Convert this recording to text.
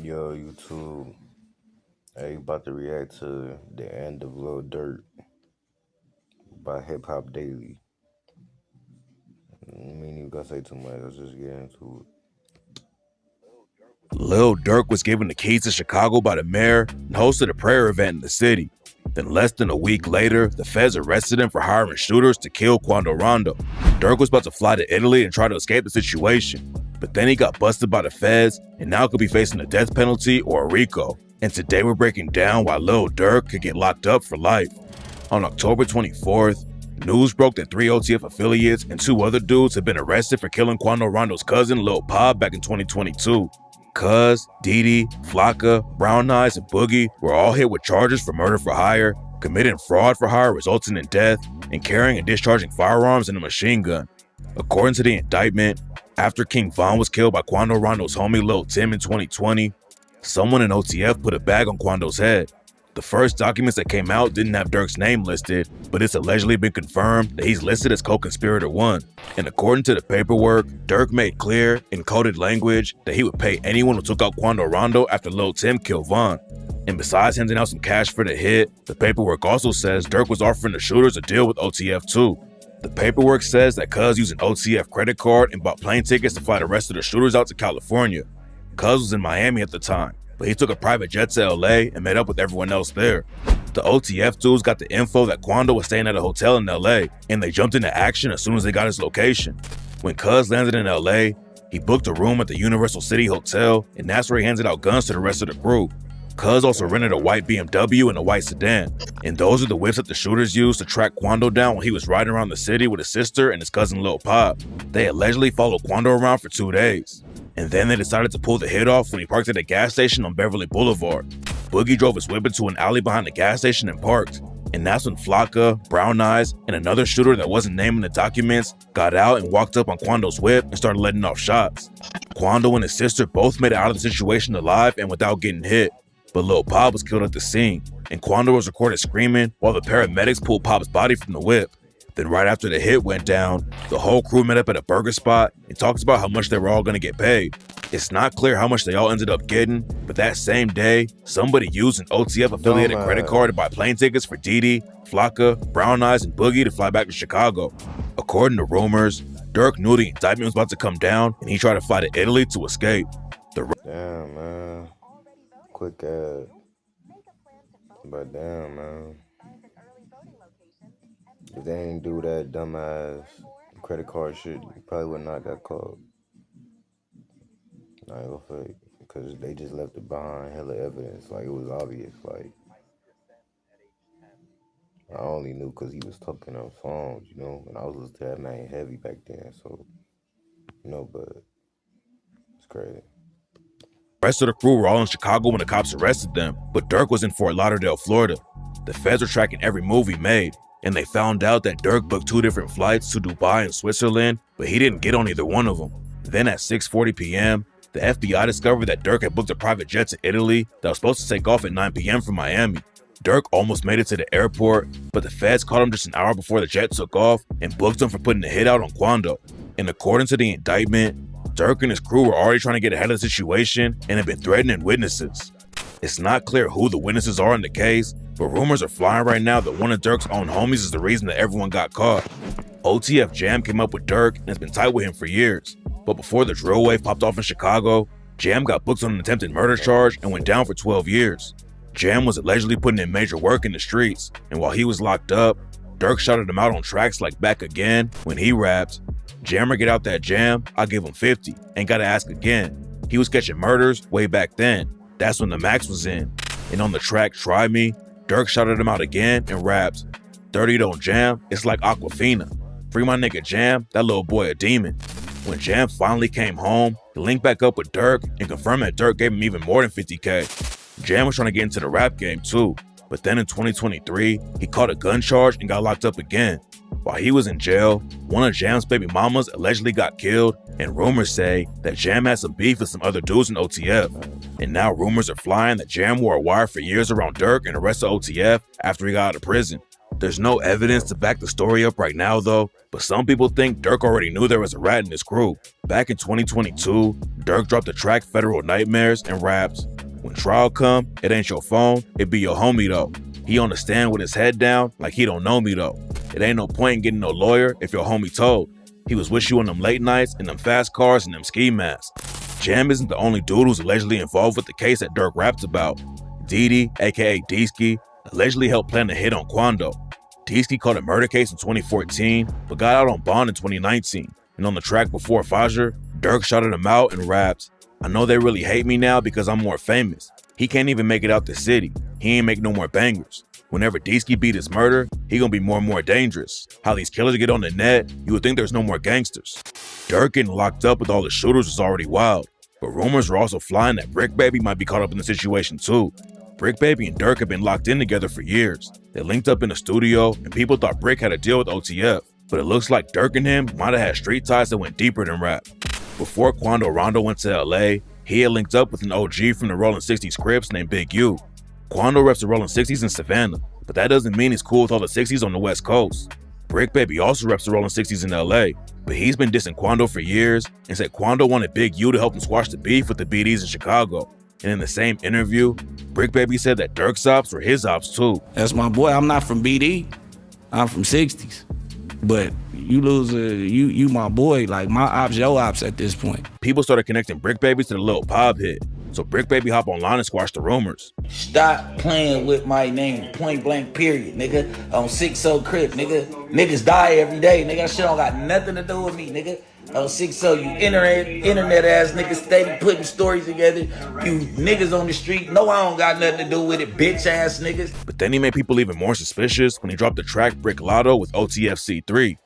Yo, YouTube, hey, about to react to the end of Lil Durk by Hip Hop Daily. I ain't even gonna say too much, let's just get into Lil Durk was given the keys to Chicago by the mayor and hosted a prayer event in the city. Then less than a week later, the feds arrested him for hiring shooters to kill Quando Rondo. Durk was about to fly to Italy and try to escape the situation, but then he got busted by the feds and now could be facing a death penalty or a RICO. And today we're breaking down why Lil Durk could get locked up for life. On October 24th, news broke that 3 OTF affiliates and 2 other dudes had been arrested for killing Quando Rondo's cousin Lil Pop back in 2022. Cuz, Didi, Flocka, Brown Eyes, and Boogie were all hit with charges for murder for hire, committing fraud for hire resulting in death, and carrying and discharging firearms and a machine gun. According to the indictment, after King Von was killed by Quando Rondo's homie Lil Tim in 2020, someone in OTF put a bag on Quando's head. The first documents that came out didn't have Durk's name listed, but it's allegedly been confirmed that he's listed as co-conspirator 1. And according to the paperwork, Durk made clear in coded language that he would pay anyone who took out Quando Rondo after Lil Tim killed Von. And besides handing out some cash for the hit, the paperwork also says Durk was offering the shooters a deal with OTF too. The paperwork says that Cuz used an OTF credit card and bought plane tickets to fly the rest of the shooters out to California. Cuz was in Miami at the time, but he took a private jet to LA and met up with everyone else there. The OTF dudes got the info that Quando was staying at a hotel in LA, and they jumped into action as soon as they got his location. When Cuz landed in LA, he booked a room at the Universal City Hotel, and that's where he handed out guns to the rest of the crew. Cuz also rented a white BMW and a white sedan, and those are the whips that the shooters used to track Quando down when he was riding around the city with his sister and his cousin Lil Pop. They allegedly followed Quando around for 2 days. And then they decided to pull the hit off when he parked at a gas station on Beverly Boulevard. Boogie drove his whip into an alley behind the gas station and parked. And that's when Flocka, Brown Eyes, and another shooter that wasn't named in the documents got out and walked up on Quando's whip and started letting off shots. Quando and his sister both made it out of the situation alive and without getting hit. But Lil Pop was killed at the scene, and Quando was recorded screaming while the paramedics pulled Pop's body from the whip. Then right after the hit went down, the whole crew met up at a burger spot and talked about how much they were all going to get paid. It's not clear how much they all ended up getting, but that same day, somebody used an OTF affiliated credit card to buy plane tickets for Didi, Flocka, Brown Eyes, and Boogie to fly back to Chicago. According to rumors, Durk knew the indictment was about to come down and he tried to fly to Italy to escape. Damn, man. Quick ad. But damn, man. If they ain't do that dumbass credit card shit, you probably would not got caught. I ain't gonna fake, because they just left it behind hella evidence. Like, it was obvious. Like, I only knew because he was talking on songs, you know, and I was listening to that man heavy back then, so, you know, but it's crazy. The rest of the crew were all in Chicago when the cops arrested them, but Durk was in Fort Lauderdale, Florida. The feds were tracking every move he made, and they found out that Durk booked 2 different flights to Dubai and Switzerland, but he didn't get on either one of them. Then at 6:40 p.m., the FBI discovered that Durk had booked a private jet to Italy that was supposed to take off at 9 p.m. from Miami. Durk almost made it to the airport, but the feds caught him just an hour before the jet took off and booked him for putting the hit out on Quando. And according to the indictment, Durk and his crew were already trying to get ahead of the situation and had been threatening witnesses. It's not clear who the witnesses are in the case, but rumors are flying right now that one of Durk's own homies is the reason that everyone got caught. OTF Jam came up with Durk and has been tight with him for years. But before the drill wave popped off in Chicago, Jam got booked on an attempted murder charge and went down for 12 years. Jam was allegedly putting in major work in the streets, and while he was locked up, Durk shouted him out on tracks like Back Again when he rapped, "Jammer get out that jam, I'll give him 50, ain't gotta ask again." He was catching murders way back then. That's when the max was in. And on the track Try Me, Durk shouted him out again and rapped, "30 don't jam, it's like Aquafina. Free my nigga Jam, that little boy a demon." When Jam finally came home, he linked back up with Durk and confirmed that Durk gave him even more than 50K. Jam was trying to get into the rap game too, but then in 2023, he caught a gun charge and got locked up again. While he was in jail, one of Jam's baby mamas allegedly got killed, and rumors say that Jam had some beef with some other dudes in OTF. And now rumors are flying that Jam wore a wire for years around Durk and the rest of OTF after he got out of prison. There's no evidence to back the story up right now though, but some people think Durk already knew there was a rat in his crew. Back in 2022, Durk dropped the track Federal Nightmares and rapped, When trial come, it ain't your phone, it be your homie though. He on the stand with his head down like he don't know me though. It ain't no point in getting no lawyer if your homie told. He was with you on them late nights, in them fast cars, and them ski masks. Jam isn't the only dude who's allegedly involved with the case that Durk raps about. Didi, aka Deesky, allegedly helped plan a hit on Quando. Deesky caught a murder case in 2014, but got out on bond in 2019. And on the track before Fajr, Durk shouted him out and raps, "I know they really hate me now because I'm more famous. He can't even make it out the city. He ain't make no more bangers. Whenever Deesky beat his murder, he gonna be more and more dangerous. How these killers get on the net, you would think there's no more gangsters." Durk getting locked up with all the shooters was already wild, but rumors were also flying that Brick Baby might be caught up in the situation too. Brick Baby and Durk have been locked in together for years. They linked up in the studio, and people thought Brick had a deal with OTF, but it looks like Durk and him might have had street ties that went deeper than rap. Before Quando Rondo went to LA, he had linked up with an OG from the Rolling 60s Crips named Big U. Quando reps the Rolling 60s in Savannah, but that doesn't mean he's cool with all the 60s on the West Coast. Brick Baby also reps the Rolling 60s in LA, but he's been dissing Quando for years and said Quando wanted Big U to help him squash the beef with the BDs in Chicago. And in the same interview, Brick Baby said that Durk's ops were his ops too. That's my boy. I'm not from BD. I'm from 60s. But you lose you my boy, like my ops, your ops at this point. People started connecting Brick Baby to the Lil Pop hit, so Brick Baby hop online and squash the rumors. Stop playing with my name, point blank period, nigga. On 6-0 Crip, nigga. Niggas die every day, nigga. That shit don't got nothing to do with me, nigga. On 6-0, you internet ass niggas steady putting stories together. You niggas on the street, no, I don't got nothing to do with it, bitch ass niggas. But then he made people even more suspicious when he dropped the track Brick Lotto with OTFC3.